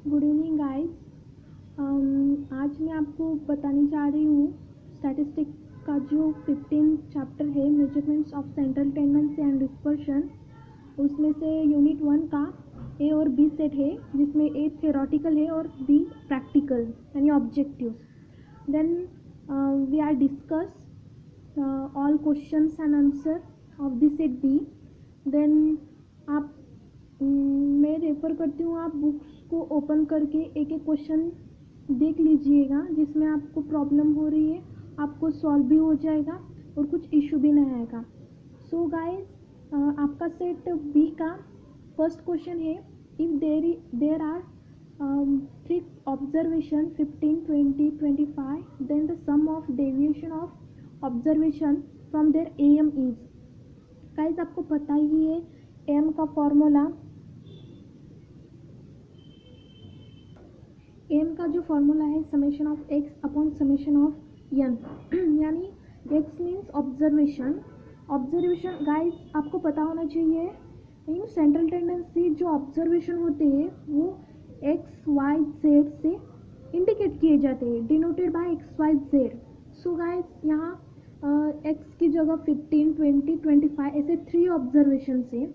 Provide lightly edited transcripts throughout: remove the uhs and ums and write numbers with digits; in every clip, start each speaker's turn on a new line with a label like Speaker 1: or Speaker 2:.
Speaker 1: Good evening guys. आज मैं आपको बताने जा रही हूँ स्टैटिस्टिक का जो 15 चैप्टर है measurements of central tendency and dispersion. उसमें से यूनिट 1 का ए और बी सेट है, जिसमें ए थ्योरेटिकल है और बी प्रैक्टिकल यानी objective. Then we are discuss all questions and answer of the set B. Then आप मैं रेफ़र करती हूँ, आप बुक्स को ओपन करके एक एक क्वेश्चन देख लीजिएगा, जिसमें आपको प्रॉब्लम हो रही है आपको सॉल्व भी हो जाएगा और कुछ इशू भी नहीं आएगा। सो गाइस, आपका सेट बी का फर्स्ट क्वेश्चन है, if there are 3 observation 15, 20, 25, then the sum of deviation of observation from their M is. Guys, आपको पता ही है एम का फॉर्मूला, एम का जो फॉर्मूला है summation of X upon summation of N, यानी एक्स मीन्स ऑब्जर्वेशन। गाइस, आपको पता होना चाहिए इन सेंट्रल टेंडेंसी जो ऑब्जर्वेशन होते हैं वो एक्स वाई जेड से इंडिकेट किए जाते हैं, denoted by X Y Z. So guys, यहाँ एक्स की जगह 15, 20, 25 ऐसे 3 ऑब्जर्वेशन से,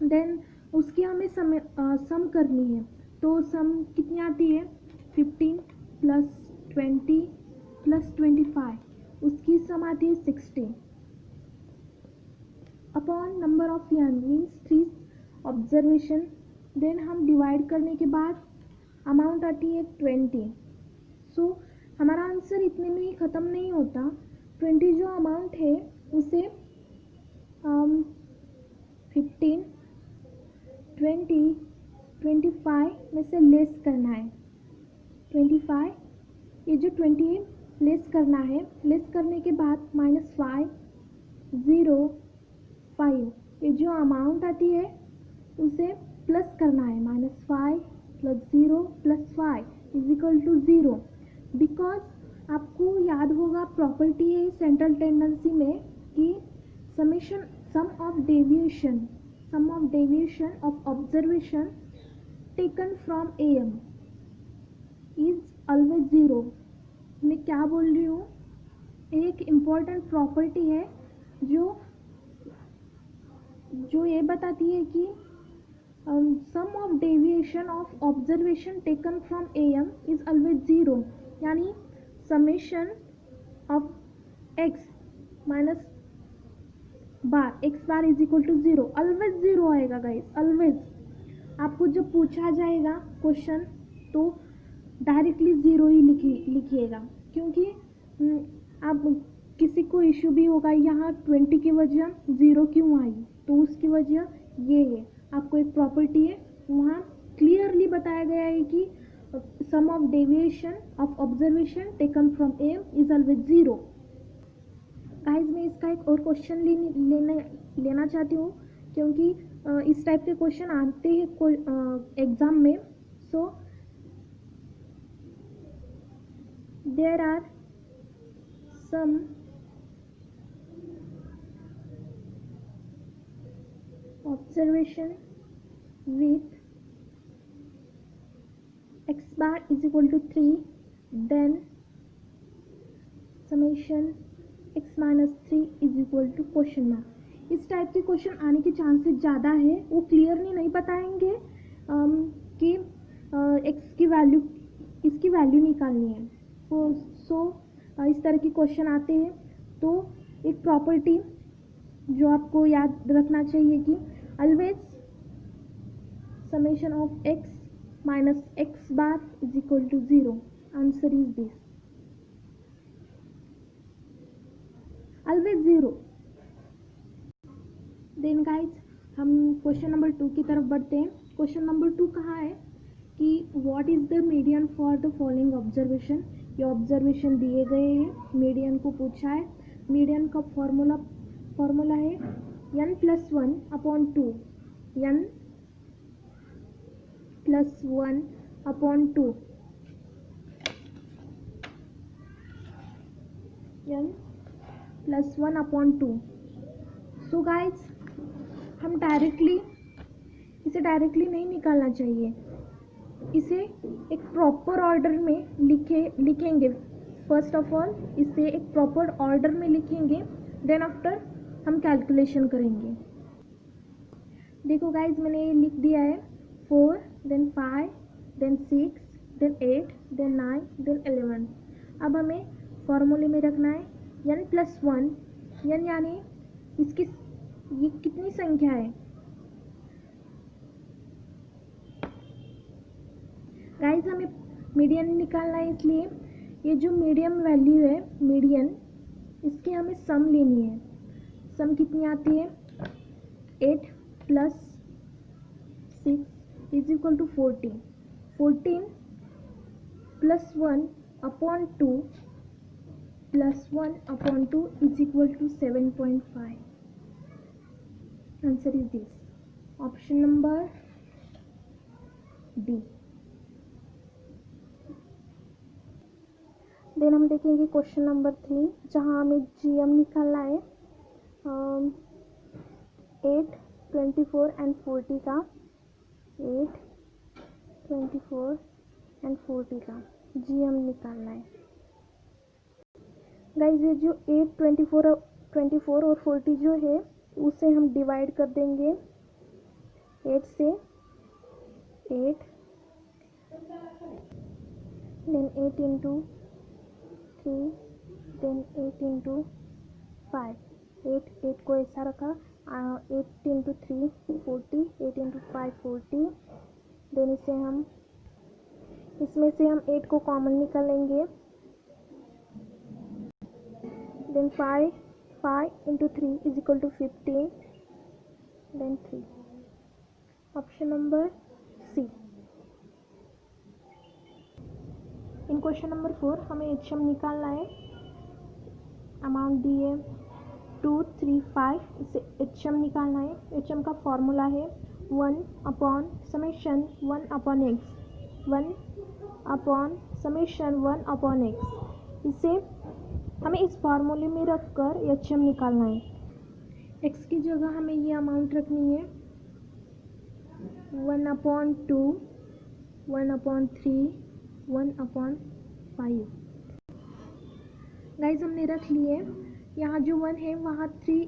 Speaker 1: देन उसकी हमें सम करनी है। तो सम कितनी आती है 15 प्लस 20 प्लस 25, उसकी सम आती है 60 upon number of N means 3 observation. Then हम डिवाइड करने के बाद अमाउंट आती है 20। सो हमारा आंसर इतने में ही ख़त्म नहीं होता। 20 जो अमाउंट है उसे 15, 20, 25 में से लेस करना है। 25, ये जो 20 है लेस करना है। लेस करने के बाद -5, 0, 5, ये जो अमाउंट आती है उसे प्लस करना है। -5 + 0 + 5 = 0। बिकॉज आपको याद होगा प्रॉपर्टी है सेंट्रल टेंडेंसी में कि sum of deviation of observation taken from AM is always 0। मैं क्या बोल रही हूँ, एक इम्पॉर्टेंट प्रॉपर्टी है जो ये बताती है कि sum of deviation of observation taken from AM is always 0, यानी summation of X minus bar X bar is equal to 0, always 0 आएगा गाइस, ऑलवेज। आपको जब पूछा जाएगा क्वेश्चन तो डायरेक्टली 0 ही लिखिएगा, क्योंकि आप किसी को इशू भी होगा यहाँ 20 की वजह 0 क्यों आई, तो उसकी वजह ये है। आपको एक प्रॉपर्टी है वहाँ क्लियरली बताया गया है कि sum of deviation of observation taken from M is always 0। Guys, मैं इसका एक और क्वेश्चन लेना चाहती हूँ, क्योंकि इस टाइप के क्वेश्चन आते हैं एग्जाम में। So there are some observation with x bar is equal to 3, then summation x minus 3 is equal to question mark. इस टाइप के क्वेश्चन आने के चांसेस ज़्यादा है। वो क्लियरली नहीं बताएंगे कि x की वैल्यू, इसकी वैल्यू निकालनी है। सो इस तरह के क्वेश्चन आते हैं। तो एक प्रॉपर्टी जो आपको याद रखना चाहिए कि always summation of x minus x bar is equal to 0. Answer is this, always 0. Then guys, हम क्वेश्चन नंबर 2 की तरफ बढ़ते हैं। क्वेश्चन नंबर 2 कहाँ है कि what is the median for the following observation. ये ऑब्जर्वेशन दिए गए हैं, मीडियन को पूछा है। मीडियन का फॉर्मूला है n+1/2, n +1/2, n +1/2। So guys, हम इसे डायरेक्टली नहीं निकालना चाहिए। इसे एक प्रॉपर ऑर्डर में लिखेंगे। फर्स्ट ऑफ ऑल इसे एक प्रॉपर ऑर्डर में लिखेंगे, देन आफ्टर हम कैलकुलेशन करेंगे। देखो गाइज मैंने ये लिख दिया है 4 then 5 then 6 then 8 then 9 then 11। अब हमें फॉर्मूले में रखना है n+1। n यानी इसकी ये कितनी संख्या है गाइज, हमें मीडियन निकालना है, इसलिए ये जो मीडियम वैल्यू है मीडियन, इसकी हमें सम लेनी है। सम कितनी आती है 8 + 6 = 14। 14 + 1/2 + 1/2 = 7.5। Answer is this, option number D. Then हम देखेंगे क्वेश्चन नंबर 3, जहाँ हमें GM निकालना है 8, 24 एंड 40 का। 8, 24 एंड 40 का GM निकालना है। गाइस ये जो 8, 24 और 40 जो है उसे हम डिवाइड कर देंगे 8 से। 8 देन 8 × 3 देन 8 × 5। 8 को ऐसा रखा, 8 × 3 40, 8 × 5 40। देन इसमें से हम 8 को कॉमन निकालेंगे। Then 5 × 3 = 15 then 3। Option number C. In question number 4 हमें HM निकालना है। अमाउंट दी है 235, इसे HM निकालना है। HM का फॉर्मूला है 1/(1/x), 1/(1/x। इसे हमें इस फार्मूले में रखकर HM निकालना है। x की जगह हमें ये अमाउंट रखनी है 1/2, 1/3, 1/5। गाइज हमने रख लिए। यहाँ जो 1 है वहाँ 3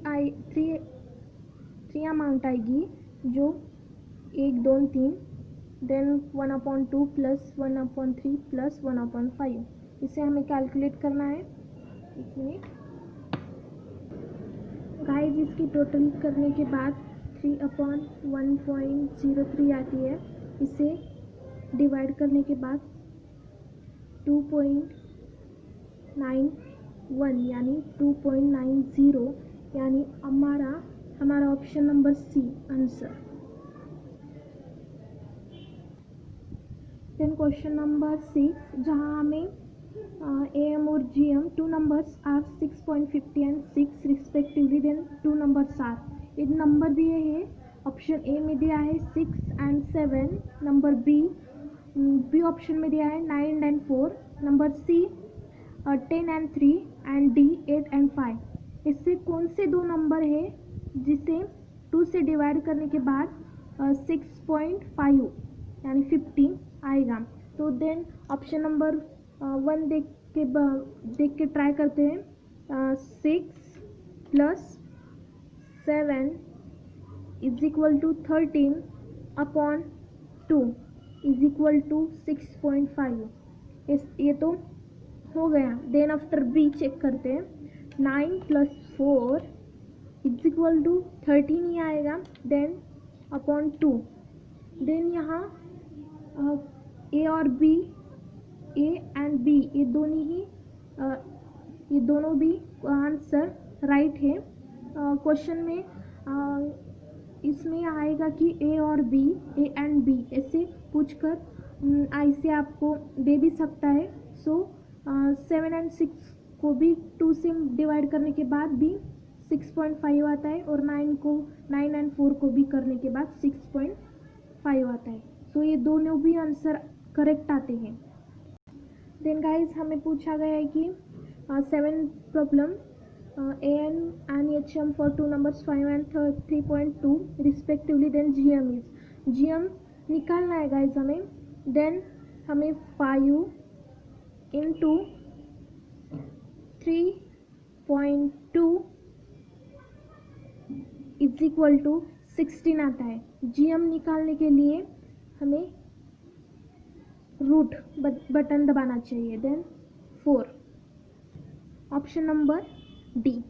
Speaker 1: अमाउंट आएगी, जो 1, 2, 3। देन 1/2 + 1/3 + 1/5। इसे हमें कैलकुलेट करना है। एक मिनट गाइज, इसकी टोटल करने के बाद 3/1.03 आती है। इसे डिवाइड करने के बाद 2.91 यानी 2.90 यानी हमारा option number C answer. Then question number 6, जहाँ हमें AM और GM 2 numbers are 6.50 and 6 respectively। Then 2 numbers are, ये नंबर दिए हैं। ऑप्शन ए में दिया है 6 and 7, नंबर बी ऑप्शन में दिया है 9 and 4, number C 10 and 3 and D 8 and 5। इससे कौन से दो नंबर है जिसे 2 से डिवाइड करने के बाद 6.5 यानी 50 आएगा? तो देन ऑप्शन नंबर 1 देख के ट्राई करते हैं। 6 + 7 = 13/2 = 6.5। ये तो हो गया। देन आफ्टर बी चेक करते हैं। 9 + 4 = 13 ही आएगा, देन /2। देन यहाँ ए और बी, ए एंड बी ये दोनों भी आंसर राइट है। क्वेश्चन में इसमें आएगा कि ए और बी, ए एंड बी ऐसे पूछकर ऐसे आपको दे भी सकता है। सो 7 and 6 को भी 2 से डिवाइड करने के बाद भी 6.5 आता है, और 9 and 4 को भी करने के बाद 6.5 आता है। सो ये दोनों भी आंसर करेक्ट आते हैं। देन गाइज हमें पूछा गया है कि 7 problem AN and HM for 2 numbers 5 and 3.2 respectively, then GM निकालना है गाइज हमें। देन हमें 5 इंटू 3.2 इज इक्वल टू 16 आता है। GM निकालने के लिए हमें रूट बटन दबाना चाहिए। Then 4, option number D.